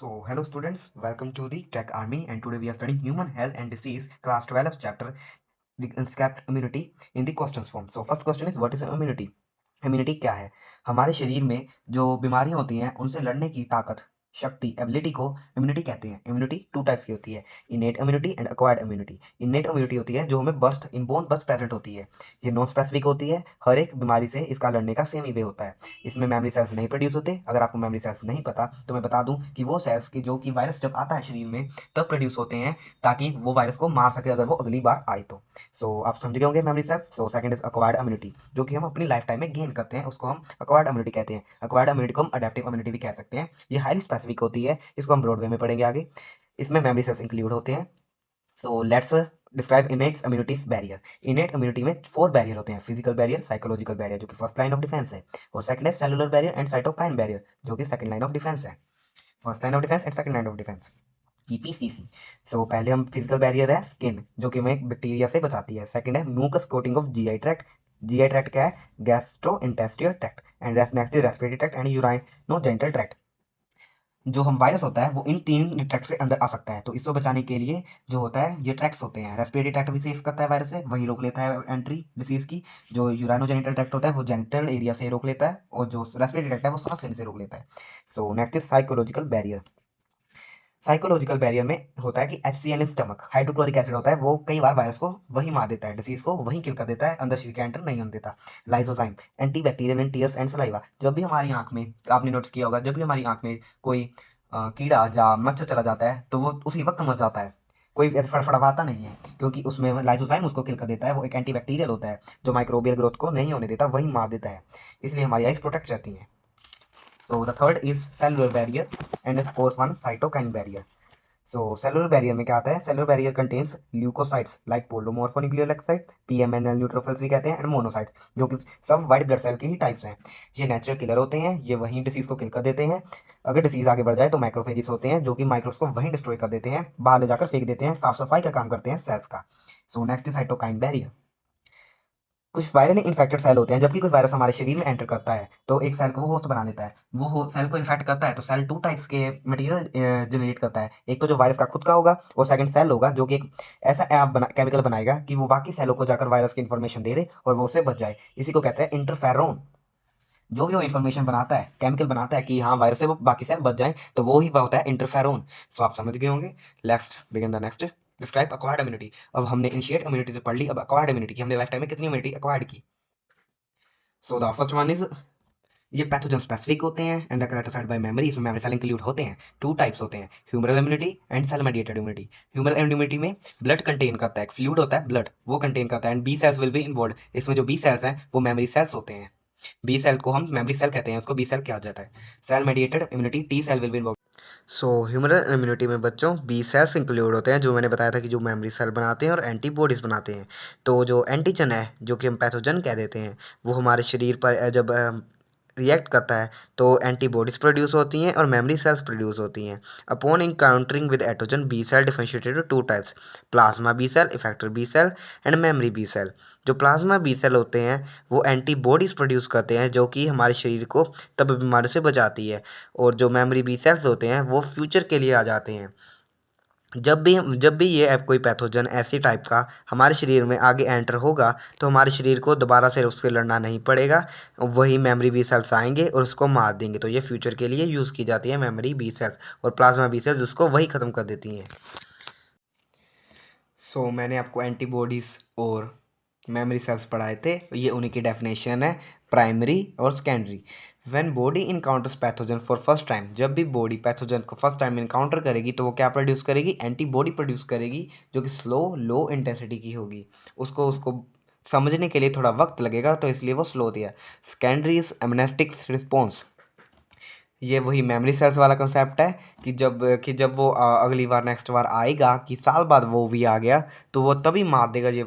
Hello students, welcome to the Tech Army, and today we are studying human health and disease, class 12 chapter, the concept immunity in the questions form. So first question is, what is immunity? Immunity क्या है? हमारे शरीर में जो बीमारियां होती हैं उनसे लड़ने की ताकत, शक्ति, एबिलिटी को इम्यूनिटी कहते हैं। इम्यूनिटी टू टाइप्स की होती है, innate immunity and acquired immunity. Innate immunity होती है जो हमें बर्थ इनबोर्न बर्थ प्रेजेंट होती है, ये नॉन स्पेसिफिक होती है, हर एक बीमारी से इसका लड़ने का सेम ही वे होता है। इसमें मेमोरी सेल्स नहीं प्रोड्यूस होते। अगर आपको मेमोरी सेल्स नहीं पता तो मैं बता दूं कि वो सेल्स की जो कि वायरस जब आता है शरीर में तब प्रोड्यूस होते हैं, ताकि वो वायरस को मार सके अगर वो अगली बार आए तो। आप समझ गए होंगे memory cells. Second is acquired immunity, जो कि हम अपनी लाइफ टाइम में गेन करते हैं, उसको हम एक्वायर्ड इम्यूनिटी कहते हैं। एक्वायर्ड इम्यूनिटी को हम अडेप्टिव इम्यूनिटी भी कह सकते हैं। ये हाईली स्पेसिफिक होती है, इसको हम ब्रॉड वे में पढ़ेंगे आगे। इसमें मेमोरी सेल्स इंक्लूड होते हैं। Let's describe innate immunity barrier. Innate immunity में 4 बैरियर होते हैं, फिजिकल बैरियर, साइकोलॉजिकल बैरियर जो कि फर्स्ट लाइन ऑफ डिफेंस है, और सेकंड है cellular barrier and cytokine barrier जो कि सेकंड लाइन ऑफ डिफेंस है। First line of defence and second line of defence, PPCC. पहले हम फिजिकल बैरियर है स्किन, जो कि हमें बैक्टीरिया से बचाती है। सेकंड है mucus coating of GI tract. GI tract क्या है? Gastrointestinal tract. And next is respiratory tract and urinogenital tract. जो हम वायरस होता है वो इन 3 ट्रैक्ट से अंदर आ सकता है, तो इसको बचाने के लिए जो होता है ये ट्रैक्ट्स होते हैं। रेस्पिरेटरी ट्रैक्ट भी सेफ करता है वायरस से, वही रोक लेता है एंट्री डिसीज की। जो यूराइनोजेनिटल ट्रैक्ट होता है वो जेनिटल एरिया से रोक लेता है, और जो रेस्पिरेटरी ट्रैक्ट है वो सांस लेने से रोक लेता है। Next is psychological barrier. Psychological barrier में होता है कि HCl in stomach, hydrochloric acid होता है, वो कई बार वायरस को वही मार देता है, डिसीज को वही किल कर देता है, अंदर शरीर के एंटर नहीं होने देता। Lysozyme, anti bacterial in tears and saliva. जब भी हमारी आंख में, आपने नोटिस किया होगा, जब भी हमारी आंख में कोई कीड़ा या मच्छर चला जाता है तो वो उसी वक्त मर जाता है, कोई ऐसे फड़फड़ाता नहीं है, क्योंकि उसमें लाइसोजाइम उसको किल कर देता है। वो एक एंटीबैक्टीरियल होता है जो माइक्रोबियल ग्रोथ को नहीं होने देता, वही मार देता है, इसलिए हमारी आइज प्रोटेक्ट रहती हैं। The third is cellular barrier, and the fourth one cytokine barrier. Cellular barrier में क्या आता है? Cellular barrier contains leucocytes like polymorphonuclear leucocyte, PMNL neutrophils भी कहते हैं, एंड मोनोसाइट्स जो कि सब वाइट ब्लड सेल के ही टाइप्स हैं। ये नेचुरल किलर होते हैं, ये वहीं डिसीज को किल कर देते हैं। अगर डिसीज आगे बढ़ जाए तो माइक्रोफेजिस होते हैं जो कि माइक्रोब्स को वहीं डिस्ट्रॉय कर देते हैं, बाहर ले जाकर फेंक देते हैं, साफ सफाई का काम करते हैं सेल्स का। Next is cytokine barrier. कुछ वायरली इन्फेक्टेड सेल होते हैं, जबकि कोई वायरस हमारे शरीर में एंटर करता है तो एक सेल को वो होस्ट बना लेता है, वो सेल को इन्फेक्ट करता है, तो सेल 2 टाइप्स के मटेरियल जनरेट करता है। एक तो जो वायरस का खुद का होगा, और सेकंड सेल होगा जो कि एक ऐसा केमिकल बनाएगा कि वो बाकी सेलों को जाकर वायरस की इन्फॉर्मेशन दे दे और वो उससे बच जाए। इसी को कहते हैं इंटरफेरोन। जो भी वो इन्फॉर्मेशन बनाता है, केमिकल बनाता है कि हाँ वायरस से वो बाकी सेल बच जाए, तो वो ही होता है इंटरफेरोन। आप समझ गए होंगे। Next begin the next, describe acquired immunity. अब हमने इनिशिएट इम्यूनिटी से पढ़ ली, अब एक्वायर्ड इम्यूनिटी की हमने लाइफ टाइम में कितनी इम्यूनिटी एक्वायर्ड की। द फर्स्ट वन इज, ये पैथोजन स्पेसिफिक होते हैं एंड कैरेक्टराइज्ड बाय मेमोरी। इसमें मेमोरी सेल इंक्लूड होते हैं। 2 टाइप्स होते हैं, humoral immunity and cell mediated immunity. Humoral immunity में ब्लड कंटेन करता है, एक फ्लूइड होता है ब्लड, वो कंटेन करता है, and B cells will be involved. इसमें जो बी सेल्स हैं वो मेमोरी सेल्स होते हैं। बी सेल को हम मेमोरी सेल कहते हैं, उसको बी सेल कहा जाता है। Cell mediated immunity, T cell will be involve. Humoral immunity में बच्चों बी सेल्स इंक्लूड होते हैं, जो मैंने बताया था कि जो मेमोरी सेल बनाते हैं और एंटीबॉडीज बनाते हैं। तो जो एंटीजन है, जो कि हम पैथोजन कह देते हैं, वो हमारे शरीर पर जब रिएक्ट करता है तो एंटीबॉडीज प्रोड्यूस होती हैं और मेमोरी सेल्स प्रोड्यूस होती हैं। Upon encountering with antigen, B cell differentiated to 2 types, plasma B cell, effector B cell and memory B cell. जो प्लाज्मा बी सेल होते हैं वो एंटीबॉडीज प्रोड्यूस करते हैं, जो कि हमारे शरीर को तब बीमारी से बचाती है, और जो मेमोरी बी सेल्स होते हैं वो फ्यूचर के लिए आ जाते हैं। जब भी ये कोई पैथोजन ऐसी टाइप का हमारे शरीर में आगे एंटर होगा, तो हमारे शरीर को दोबारा से उससे लड़ना नहीं पड़ेगा, वही मेमोरी बी सेल्स आएंगे और उसको मार देंगे। तो ये फ्यूचर के लिए यूज़ की जाती है मेमोरी बी सेल्स, और प्लाज्मा बी सेल्स उसको वही ख़त्म कर देती हैं। मैंने आपको एंटीबॉडीज़ और मेमोरी सेल्स पढ़ाए थे, ये उन्हीं की डेफिनेशन है, प्राइमरी और secondary. When body encounters pathogen for first time, जब भी बॉडी पैथोजन को फर्स्ट टाइम इनकाउंटर करेगी तो वो क्या प्रोड्यूस करेगी? एंटीबॉडी प्रोड्यूस करेगी, जो कि लो इंटेंसिटी की होगी। उसको समझने के लिए थोड़ा वक्त लगेगा, तो इसलिए वो स्लो दिया। Secondary is anamnestic response. ये वही मेमोरी सेल्स वाला कंसेप्ट है कि जब वो अगली बार नेक्स्ट बार आएगा, कि साल बाद वो भी आ गया, तो वो तभी मार देगा, ये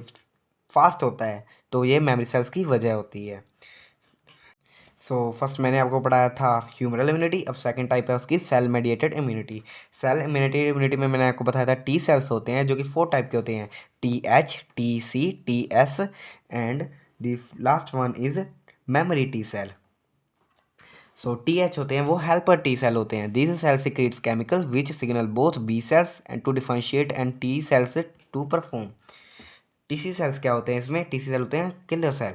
फास्ट होता है, तो ये मेमोरी सेल्स की वजह होती है। फर्स्ट मैंने आपको पढ़ाया था ह्यूमरल इम्यूनिटी, अब सेकंड टाइप है उसकी cell mediated immunity. Cell mediated immunity में मैंने आपको बताया था टी सेल्स होते हैं, जो कि 4 टाइप के होते हैं, TH, TC, TS, and the last one is memory T cell. So T H होते हैं वो हेल्पर टी सेल होते हैं। This cell secretes chemical which signal both B cells and to differentiate and T cells to perform. TC cells क्या होते हैं इसमें? TC cell होते हैं killer cell,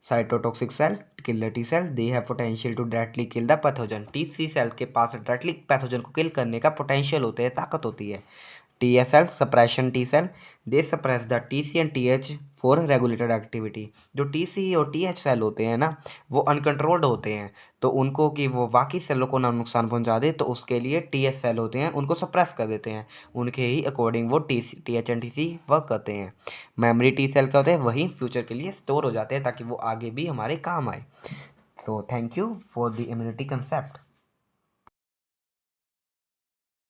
cytotoxic cell, killer T cell, they have potential to directly kill the pathogen. TC cell के पास directly pathogen को किल करने का पोटेंशियल होते हैं, ताकत होती है। TSL suppression T cell, they suppress the TC and TH for regulated activity। जो TC और TH सेल होते हैं ना, वो अनकंट्रोल्ड होते हैं, तो उनको कि वो बाकी सेलों को ना नुकसान पहुंचा दे, तो उसके लिए TH सेल होते हैं, उनको सप्रेस कर देते हैं, उनके ही अकॉर्डिंग वो TH एंड TC वर्क करते हैं। मेमोरी टी सेल क्या होते हैं? वही फ्यूचर के लिए स्टोर हो जाते हैं ताकि वो आगे भी हमारे काम आए। So thank you for the immunity concept.